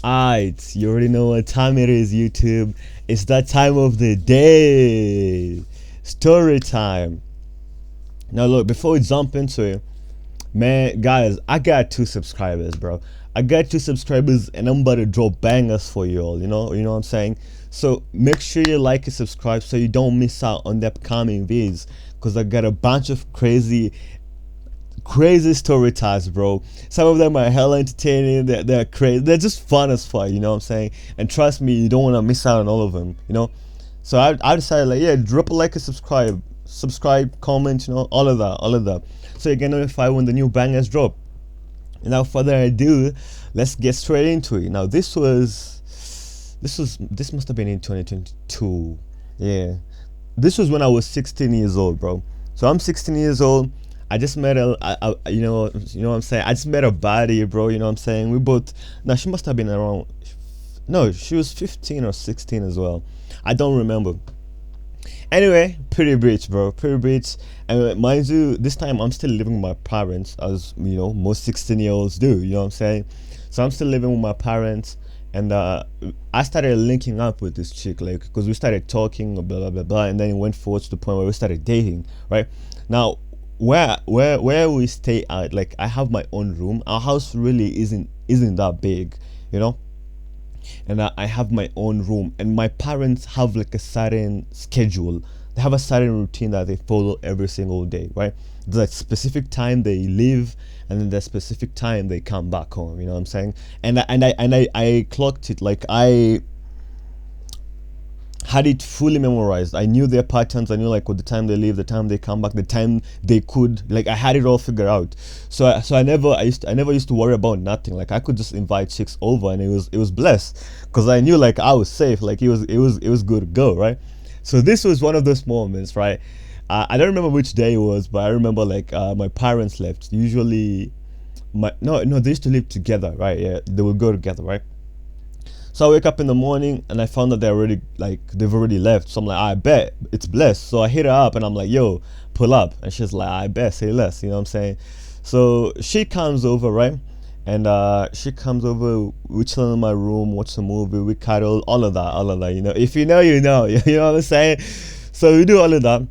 Alright, you already know what time it is, YouTube. It's that time of the day. Story time. Now, look, before we jump into it, man, guys, I got 2 subscribers, bro. I got 2 subscribers, and I'm about to drop bangers for you all. You know what I'm saying. So make sure you like and subscribe so you don't miss out on the upcoming vids. Cause I got a bunch of crazy story times, bro. Some of them are hella entertaining. They're crazy. They're just fun as fuck. You know what I'm saying? And trust me, you don't want to miss out on all of them. So I decided, like, yeah, drop a like and subscribe, comment, all of that, so you get notified when the new bangers drop. Without further ado, let's get straight into it. Now, this must have been in 2022. Yeah, this was when I was 16 years old, bro. So I'm 16 years old. I just met what I'm saying. I just met a body, bro. You know what I'm saying. We both. Now she must have been around. No, she was 15 or 16 as well. I don't remember. Anyway, pretty bitch, bro. Pretty bitch. And mind you, this time I'm still living with my parents, as most 16-year-olds do. You know what I'm saying. So I'm still living with my parents, and I started linking up with this chick, like, because we started talking, blah blah blah blah, and then it went forward to the point where we started dating. Right now, where we stay at, like, I have my own room. Our house really isn't that big, you know. And I have my own room, and my parents have like a certain schedule. They have a certain routine that they follow every single day, right? There's a specific time they leave, and then there's specific time they come back home. You know what I'm saying? And I clocked it. Like, I had it fully memorized. I knew their patterns. I knew, like, what the time they leave, the time they come back, the time they could. Like, I had it all figured out. So I never used to worry about nothing. Like, I could just invite chicks over, and it was blessed, because I knew, like, I was safe. Like, it was good to go, right? So this was one of those moments, right? I don't remember which day it was, but I remember, like, my parents left. Usually, no, they used to live together, right? Yeah, they would go together, right? So I wake up in the morning, and I found that they've already left. So I'm like, I bet it's blessed. So I hit her up, and I'm like, yo, pull up. And she's like, I bet, say less. You know what I'm saying? So she comes over, right? And she comes over. We chill in my room, watch a movie, we cuddle, all of that. If you know, you know. You know what I'm saying? So we do all of that.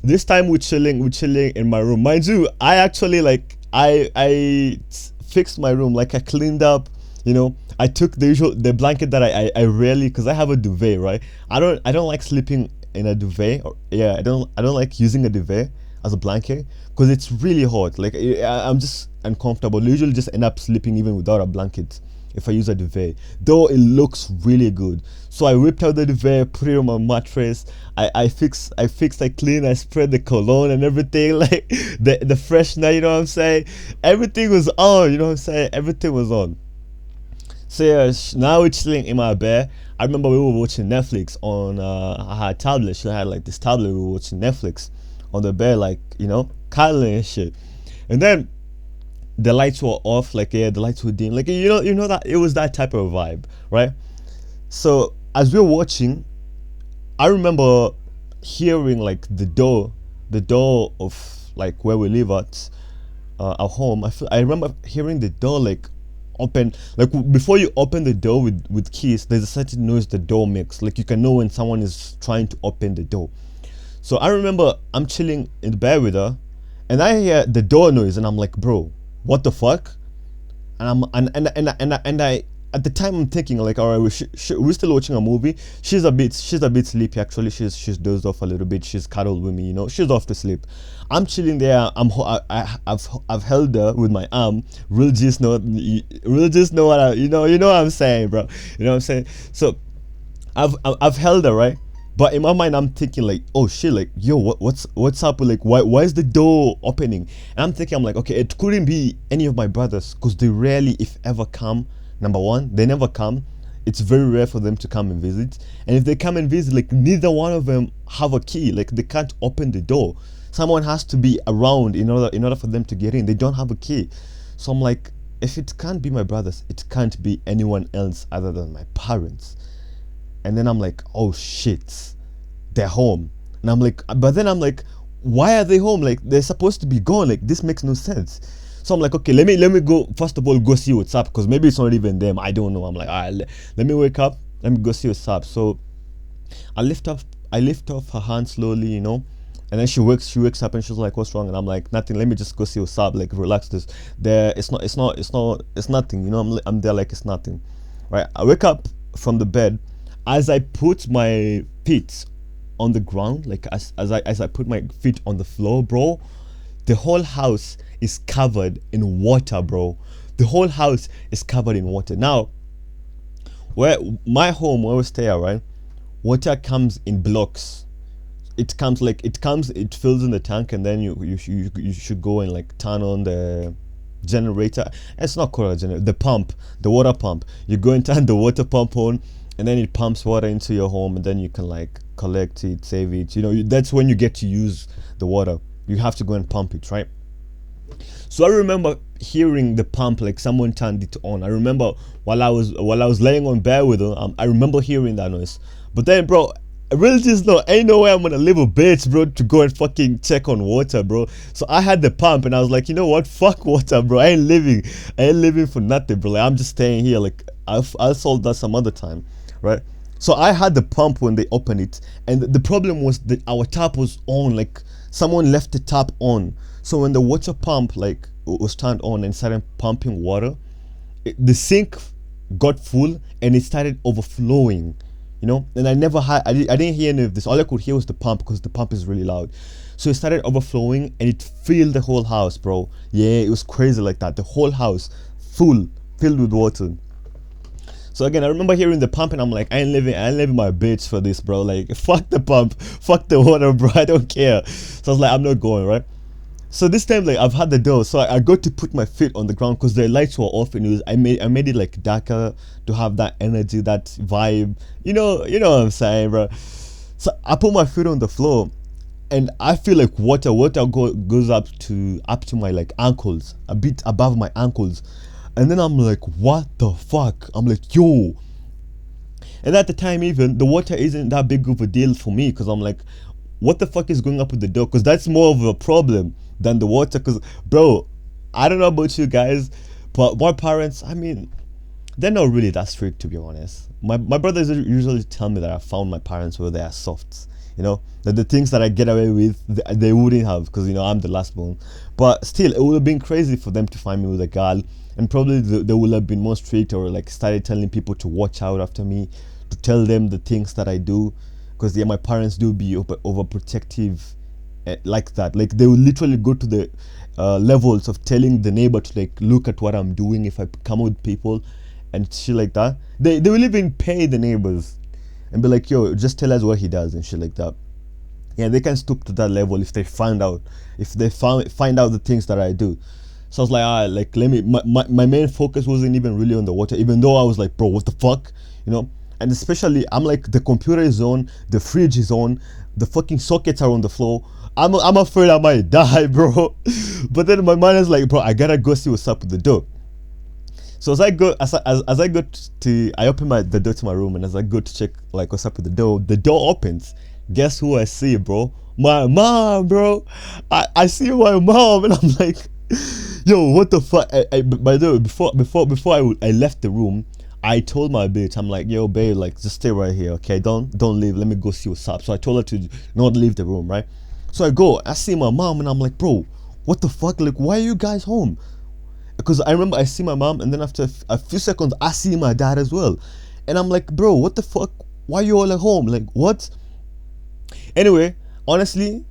This time we're chilling in my room. Mind you, I actually, like, I fixed my room. Like, I cleaned up. I took the blanket that I rarely, because I have a duvet, right? I don't like sleeping in a duvet, or, yeah, I don't like using a duvet as a blanket, because it's really hot. Like, I'm just uncomfortable. I usually just end up sleeping even without a blanket if I use a duvet, though it looks really good. So I ripped out the duvet, put it on my mattress. I fixed, I cleaned, I spread the cologne and everything, like the freshener. You know what I'm saying? Everything was on. You know what I'm saying? Everything was on. So yeah, now we're chilling in my bed. I remember we were watching Netflix on her tablet. She had, like, this tablet. We were watching Netflix on the bed, like, cuddling and shit. And then the lights were off. Like, yeah, the lights were dim. Like, you know that it was that type of vibe, right? So as we were watching, I remember hearing, like, the door of, like, where we live at home. I remember hearing the door, like, open. Like, before you open the door with keys, there's a certain noise the door makes. Like, you can know when someone is trying to open the door. So I remember I'm chilling in the bed with her, and I hear the door noise, and I'm like, bro, what the fuck? And I'm and I at the time I'm thinking, like, all right, we're still watching a movie. She's a bit sleepy, actually. She's dozed off a little bit. She's cuddled with me, she's off to sleep. I'm chilling there. I've held her with my arm. Real just know what you know what I'm saying, bro. You know what I'm saying? So I've held her, right? But in my mind, I'm thinking, like, oh shit, like, yo, what's up? Like, why is the door opening? And I'm thinking, I'm like, okay, it couldn't be any of my brothers, because they rarely, if ever, come. Number one, they never come. It's very rare for them to come and visit. And if they come and visit, like, neither one of them have a key. Like, they can't open the door. Someone has to be around in order for them to get in. They don't have a key. So I'm like, if it can't be my brothers, it can't be anyone else other than my parents. And then I'm like, oh shit, they're home. But then I'm like, why are they home? Like, they're supposed to be gone. Like, this makes no sense. So I'm like, okay, let me go first of all go see what's up, because maybe it's not even them. I don't know. I'm like, all right, let me wake up. Let me go see what's up. So I lift up I lift off her hand slowly, and then she wakes up and she's like, what's wrong? And I'm like, nothing. Let me just go see what's up. Like, relax. This there. It's nothing. I'm there like it's nothing, right? I wake up from the bed. As I put my feet on the ground, like as I put my feet on the floor, bro, the whole house is covered in water, bro. The whole house is covered in water. Now, where my home, where we stay at, right? Water comes in blocks. It fills in the tank, and then you should go and like turn on the generator. It's not called a generator, the pump, the water pump. You go and turn the water pump on, and then it pumps water into your home, and then you can like collect it, save it. That's when you get to use the water. You have to go and pump it, right? So I remember hearing the pump, like someone turned it on. I remember while I was laying on bed with her, I remember hearing that noise. But then, bro, I really just know ain't no way I'm gonna leave a bitch, bro, to go and fucking check on water, bro. So I had the pump, and I was like, you know what? Fuck water, bro. I ain't living for nothing, bro. Like, I'm just staying here. Like, I'll solve that some other time, right? So I had the pump when they opened it, and the problem was that our tap was on. Like, someone left the tap on. So when the water pump like was turned on and started pumping water, the sink got full and it started overflowing. And I didn't hear any of this. All I could hear was the pump, because the pump is really loud. So it started overflowing and it filled the whole house, bro. Yeah, it was crazy like that. The whole house filled with water. So again, I remember hearing the pump, and I'm like, I ain't living my bitch for this, bro. Like, fuck the pump, fuck the water, bro. I don't care. So I was like, I'm not going, right? So this time, like, I've had the door, so I got to put my feet on the ground because the lights were off, and I made it like darker to have that energy, that vibe. You know what I'm saying, bro? So I put my feet on the floor, and I feel like water goes up to my like ankles, a bit above my ankles, and then I'm like, what the fuck? I'm like, yo. And at the time, even the water isn't that big of a deal for me, because I'm like, what the fuck is going up with the door? Because that's more of a problem than the water. Because, bro, I don't know about you guys, but my parents, I mean, they're not really that strict, to be honest. My brothers usually tell me that I found my parents where they are soft. That the things that I get away with, they wouldn't have, because I'm the last born. But still, it would have been crazy for them to find me with a girl, and probably they would have been more strict, or like started telling people to watch out after me, to tell them the things that I do. Because my parents do be overprotective, like that. Like, they will literally go to the levels of telling the neighbor to like look at what I'm doing if I come with people and shit like that. They will even pay the neighbors and be like, yo, just tell us what he does and shit like that. Yeah, they can stoop to that level if they find out the things that I do. So I was like, like, let me. My main focus wasn't even really on the water, even though I was like, bro, what the fuck, And especially, I'm like, the computer is on, the fridge is on, the fucking sockets are on the floor. I'm afraid I might die, bro. But then my mind is like, bro, I gotta go see what's up with the door. So as I open the door to my room, and as I go to check like what's up with the door opens. Guess who I see, bro? My mom, bro. I see my mom, and I'm like, yo, what the fuck? By the way, before I left the room, I told my bitch, I'm like, yo, babe, like, just stay right here, okay? Don't leave. Let me go see what's up. So I told her to not leave the room, right? So I see my mom, and I'm like, bro, what the fuck? Like, why are you guys home? Because I remember I see my mom, and then after a few seconds, I see my dad as well. And I'm like, bro, what the fuck? Why are you all at home? Like, what? Anyway, honestly,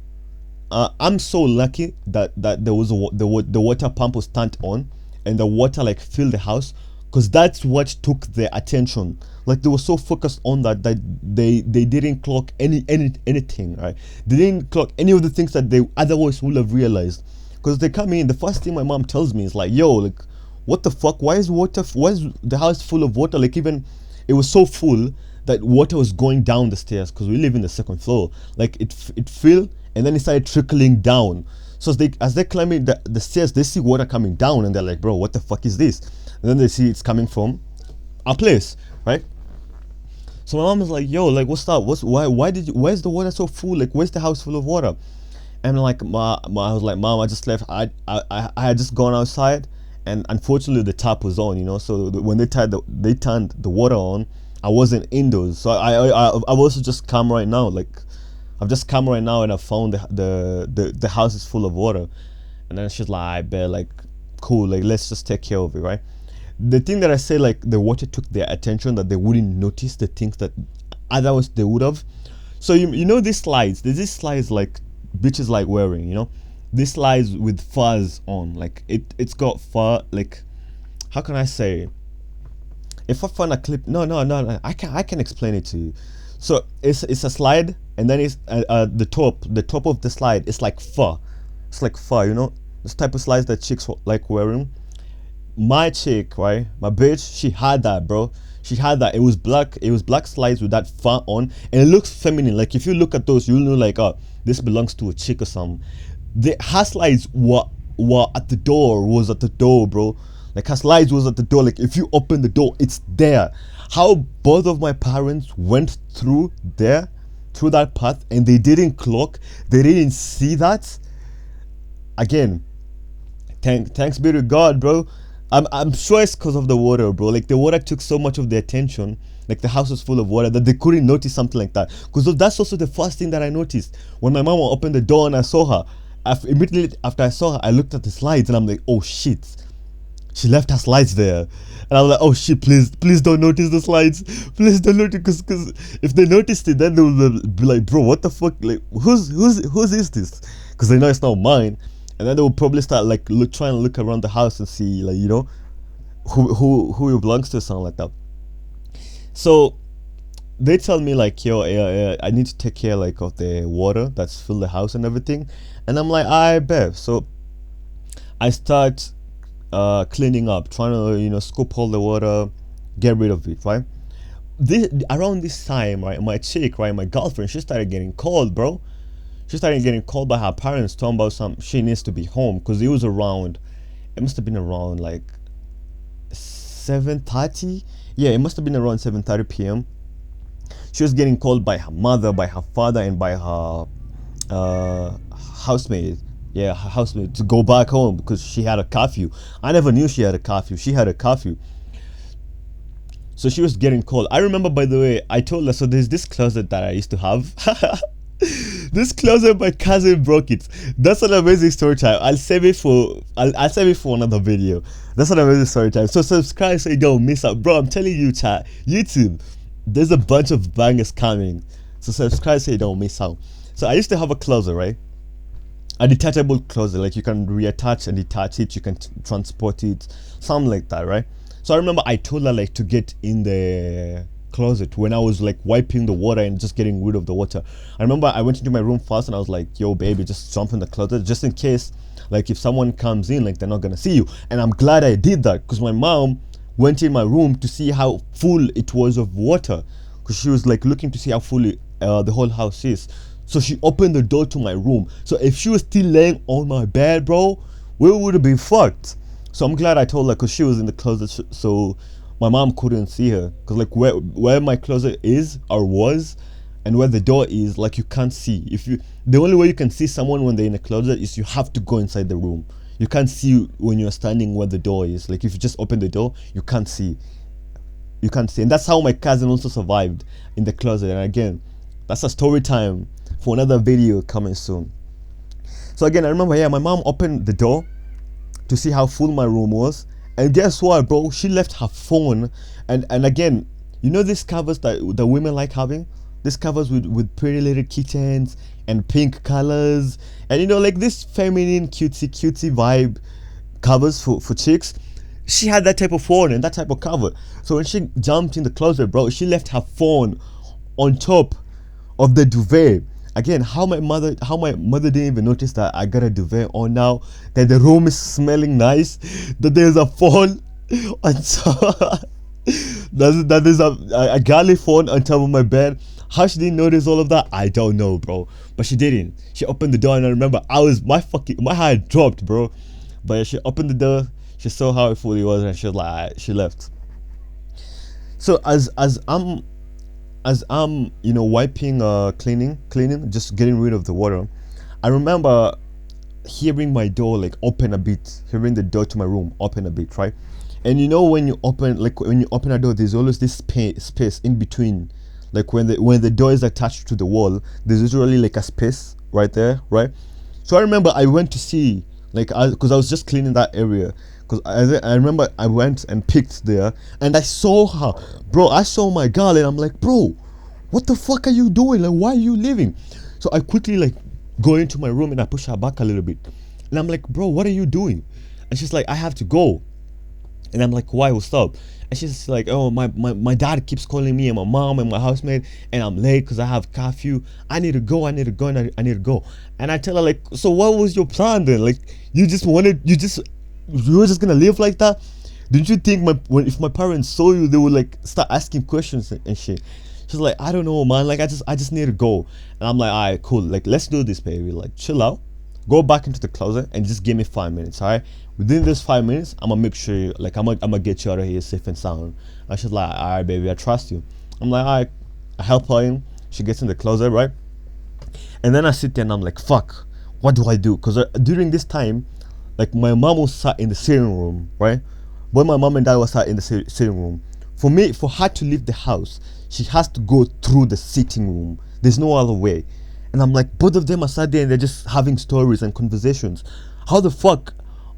I'm so lucky that there was the water pump was turned on, and the water like filled the house, because that's what took their attention. Like, they were so focused on that they didn't clock anything, right? They didn't clock any of the things that they otherwise would have realized. Because they come in, the first thing my mom tells me is like, yo, like, what the fuck? Why is the house full of water? Like, even it was so full that water was going down the stairs, because we live in the second floor. Like, it filled, and then it started trickling down. So as they climbing the stairs, they see water coming down, and they're like, bro, what the fuck is this? And then they see it's coming from our place, right? So my mom is like, yo, like, what's up? Why is the water so full? Like, where's the house full of water? And like I was like, Mom, I just left. I had just gone outside, and unfortunately the tap was on, So when they turned the water on, I wasn't indoors. So I've also just come right now. Like I've just come right now, and I found the house is full of water. And then she's like, I bet, like, cool, like let's just take care of it, right? The thing that I say, like the water took their attention, that they wouldn't notice the things that otherwise they would have. So you know these slides. There's these slides like bitches like wearing. These slides with fuzz on. Like it's got fur. Like how can I say? If I find a clip, no. I can explain it to you. So it's a slide, and then it's the top of the slide. It's like fur. It's like fur. This type of slides that chicks like wearing. My chick, right, my bitch, she had that, bro. She had that. It was black slides with that fur on, and it looks feminine. Like if you look at those, you'll know, like, oh, this belongs to a chick or something. The her slides were at the door, bro. Like her slides was at the door. Like if you open the door, it's there. How both of my parents went through that path, and they didn't clock, they didn't see that. Again, thanks be to God, bro. I'm sure it's because of the water, bro. Like the water took so much of their attention. Like the house was full of water that they couldn't notice something like that. Because that's also the first thing that I noticed when my mom opened the door and I saw her. Immediately after I saw her, I looked at the slides and I'm like, oh shit, she left her slides there. And I was like, oh shit, please don't notice the slides. Please don't notice, because if they noticed it, then they will be like, bro, what the fuck? Like, whose is this? Because they know it's not mine. And then they will probably start like try and look around the house and see, like, who it belongs to, something like that. So they tell me like, yo, I need to take care like of the water that's filled the house and everything. And I'm like, I bet. So I start cleaning up, trying to scoop all the water, get rid of it, right? Around this time, right, my chick, right, my girlfriend, she started getting cold, bro. She started getting called by her parents, talking about she needs to be home, because it must have been around like 7:30. Yeah, it must have been around 7:30 p.m. She was getting called by her mother, by her father, and by her housemaid. Yeah, her housemaid, to go back home because she had a curfew. I never knew she had a curfew. She had a curfew. So she was getting called. I remember, by the way, I told her, so there's this closet that I used to have. This closet, my cousin broke it. That's an amazing story time. I'll save it for another video. That's an amazing story time. So subscribe so you don't miss out, bro. I'm telling you, chat, YouTube, there's a bunch of bangers coming. So subscribe so you don't miss out. So I used to have a closet, right? A detachable closet, like you can reattach and detach it, you can transport it, something like that, right? So I remember I told her like to get in the closet when I was like wiping the water and just getting rid of the water. I remember I went into my room first and I was like, yo baby, just jump in the closet, just in case, like if someone comes in, like they're not gonna see you. And I'm glad I did that, because my mom went in my room to see how full it was of water, because she was like looking to see how full the whole house is. So she opened the door to my room. So if she was still laying on my bed, bro, we would have been fucked. So I'm glad I told her, because she was in the closet, so my mom couldn't see her. Because like where my closet is or was, and where the door is, like you can't see. The only way you can see someone when they're in a closet is you have to go inside the room. You can't see when you're standing where the door is. Like if you just open the door, you can't see. And that's how my cousin also survived in the closet. And again, that's a story time for another video coming soon. So again, I remember, yeah, my mom opened the door to see how full my room was, and guess what, bro? She left her phone. And again, these covers that the women like having, these covers with pretty little kittens and pink colors, and like this feminine cutesy vibe covers for chicks. She had that type of phone and that type of cover. So when she jumped in the closet, bro, she left her phone on top of the duvet. Again, how my mother didn't even notice that I got a duvet on now, that the room is smelling nice, that there's a phone on top, that there's a galley phone on top of my bed. How she didn't notice all of that, I don't know, bro. But she didn't. She opened the door, and I remember my heart dropped, bro. But yeah, she opened the door, she saw how full it was, and she was like, she left. So as I'm wiping, cleaning, just getting rid of the water, I remember hearing my door like open a bit, hearing the door to my room open a bit, right? And you know when you open, like when you open a door, there's always this space in between. Like when the door is attached to the wall, there's usually like a space right there, right? So I remember I went to see, like, because I was just cleaning that area. Because I remember I went and picked there, and I saw her, bro. I saw my girl, and I'm like, bro, what the fuck are you doing? Like, why are you leaving? So I quickly like go into my room and I push her back a little bit, and I'm like, bro, what are you doing? And she's like, I have to go. And I'm like, why? What's up? And she's like, oh, my dad keeps calling me and my mom and my housemate, and I'm late because I have curfew. I need to go. I need to go. And I need to go. And I tell her like, so what was your plan then? Like, you were just gonna live like that? Didn't you think if my parents saw you, they would like start asking questions and shit? She's like, I don't know, man. Like, I just need to go. And I'm like, all right, cool. Like, let's do this, baby. Like, chill out. Go back into the closet and just give me 5 minutes, all right? Within this 5 minutes, I'm gonna make sure I'm gonna get you out of here safe and sound. And she's like, all right, baby, I trust you. I'm like, all right. I help her in. She gets in the closet, right? And then I sit there and I'm like, fuck, what do I do? Because during this time, like, my mom was sat in the sitting room, right? Both my mom and dad was sat in the sitting room. For her to leave the house, she has to go through the sitting room. There's no other way. And I'm like, both of them are sat there and they're just having stories and conversations. How the fuck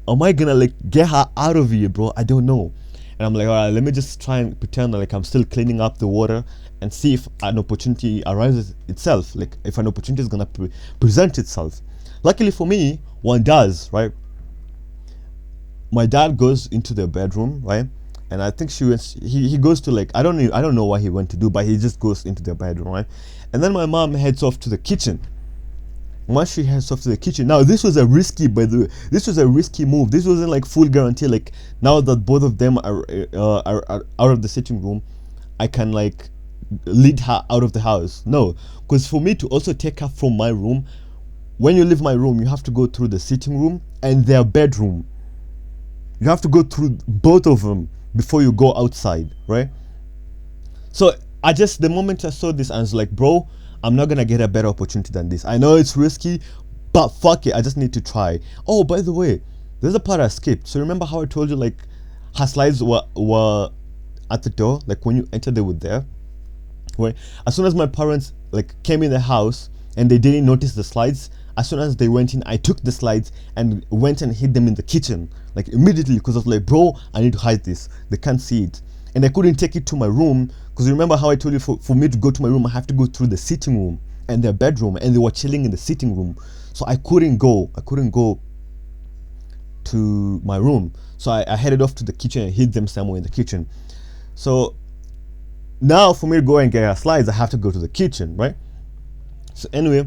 am I gonna like get her out of here, bro? I don't know. And I'm like, all right, let me just try and pretend like I'm still cleaning up the water and see if an opportunity arises itself. Like, if an opportunity is gonna present itself. Luckily for me, one does, right? My dad goes into their bedroom, right? And I think he goes to like, I don't know what he went to do, but he just goes into their bedroom, right? And then my mom heads off to the kitchen. Once she heads off to the kitchen, now this was a risky, by the way, this was a risky move. This wasn't like full guarantee. Like, now that both of them are out of the sitting room, I can like lead her out of the house. No, because for me to also take her from my room, when you leave my room, you have to go through the sitting room and their bedroom. You have to go through both of them before you go outside, right? So the moment I saw this, I was like, bro, I'm not gonna get a better opportunity than this. I know it's risky, but fuck it, I just need to try. Oh, by the way, there's a part I skipped. So remember how I told you like her slides were at the door, like when you entered they were there, right? As soon as my parents like came in the house and they didn't notice the slides, as soon as they went in, I took the slides and went and hid them in the kitchen, like immediately, because I was like, bro, I need to hide this. They can't see it. And I couldn't take it to my room, because remember how I told you for me to go to my room, I have to go through the sitting room and their bedroom, and they were chilling in the sitting room. So I couldn't go to my room. So I headed off to the kitchen and hid them somewhere in the kitchen. So now for me to go and get her slides, I have to go to the kitchen, right? So anyway,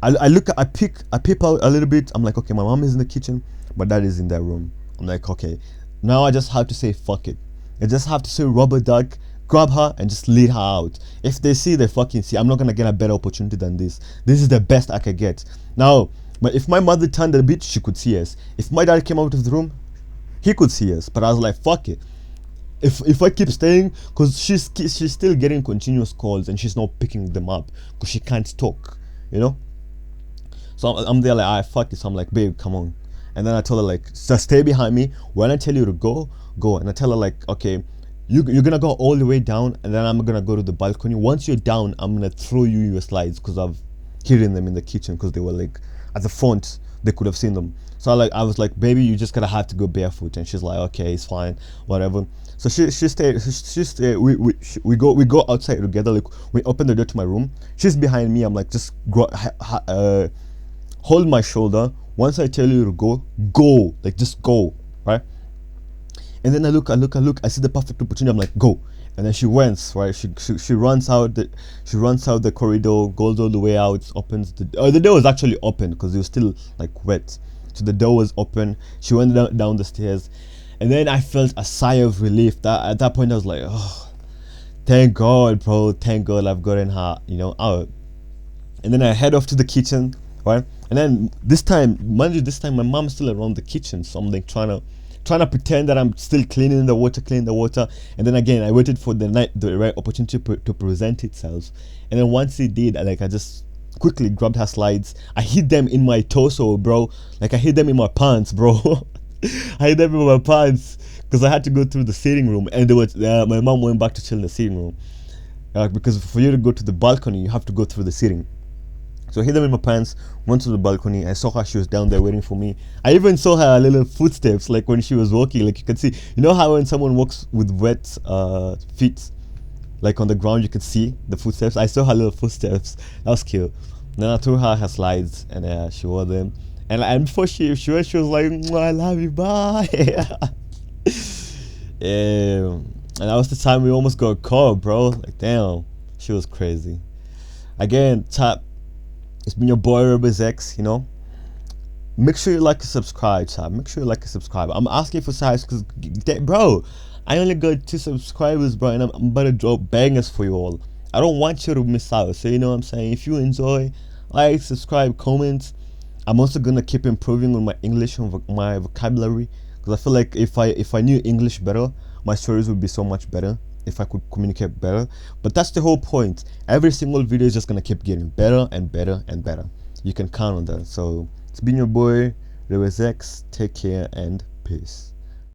I peep out a little bit. I'm like, okay, my mom is in the kitchen, but dad is in their room. I'm like, okay, now I just have to say fuck it. I just have to say rubber duck, grab her and just lead her out. If they see, they fucking see. I'm not gonna get a better opportunity than this. This is the best I could get. Now, but if my mother turned a bit, she could see us. If my dad came out of the room, he could see us. But I was like, fuck it. If I keep staying, because she's still getting continuous calls and she's not picking them up because she can't talk, you know. So I'm there like, ah, fuck it. So I'm like, babe, come on. And then I told her like, just stay behind me. When I tell you to go, go. And I tell her like, okay, you're gonna go all the way down, and then I'm gonna go to the balcony. Once you're down, I'm gonna throw you your slides, because I've hidden them in the kitchen because they were like at the front. They could have seen them. So I was like, baby, you just gotta have to go barefoot. And she's like, okay, it's fine, whatever. So she stayed. We go outside together. Like, we open the door to my room. She's behind me. I'm like, just hold my shoulder. Once I tell you to go, go. Like, just go, right? And then I look. I see the perfect opportunity. I'm like, go. And then she went, right? She runs out the corridor, goes all the way out, opens the door was actually open because it was still like wet. So the door was open. She went down the stairs, and then I felt a sigh of relief. That at that point I was like, oh, thank God, bro, thank God I've gotten her, out. And then I head off to the kitchen, right? And then this time, mind you, my mom's still around the kitchen, so I'm like trying to pretend that I'm still cleaning the water. And then again, I waited for the right opportunity to present itself. And then once it did, I just quickly grabbed her slides. I hid them in my torso, bro. Like I hid them in my pants, bro. I hid them in my pants because I had to go through the sitting room, and there was my mom went back to chill in the sitting room. Because for you to go to the balcony, you have to go through the sitting. So I hid them in my pants, went to the balcony. I saw her; she was down there waiting for me. I even saw her little footsteps, like when she was walking. Like you can see, you know how when someone walks with wet feet, like on the ground, you could see the footsteps. I saw her little footsteps. That was cute. Then I threw her slides, and she wore them. And before she went, she was like, "I love you, bye." Yeah. And that was the time we almost got caught, bro. Like, damn, she was crazy. Again, tap. It's been your boy raywezx. You know, make sure you like and subscribe, tap. Make sure you like and subscribe. I'm asking for subs because, bro, I only got 2 subscribers, bro, and I'm about to drop bangers for you all. I don't want you to miss out. So you know what I'm saying. If you enjoy, like, subscribe, comment. I'm also gonna keep improving on my English and my vocabulary, because I feel like if I knew English better, my stories would be so much better if I could communicate better. But that's the whole point. Every single video is just gonna keep getting better and better and better. You can count on that. So it's been your boy raywezx. Take care and peace.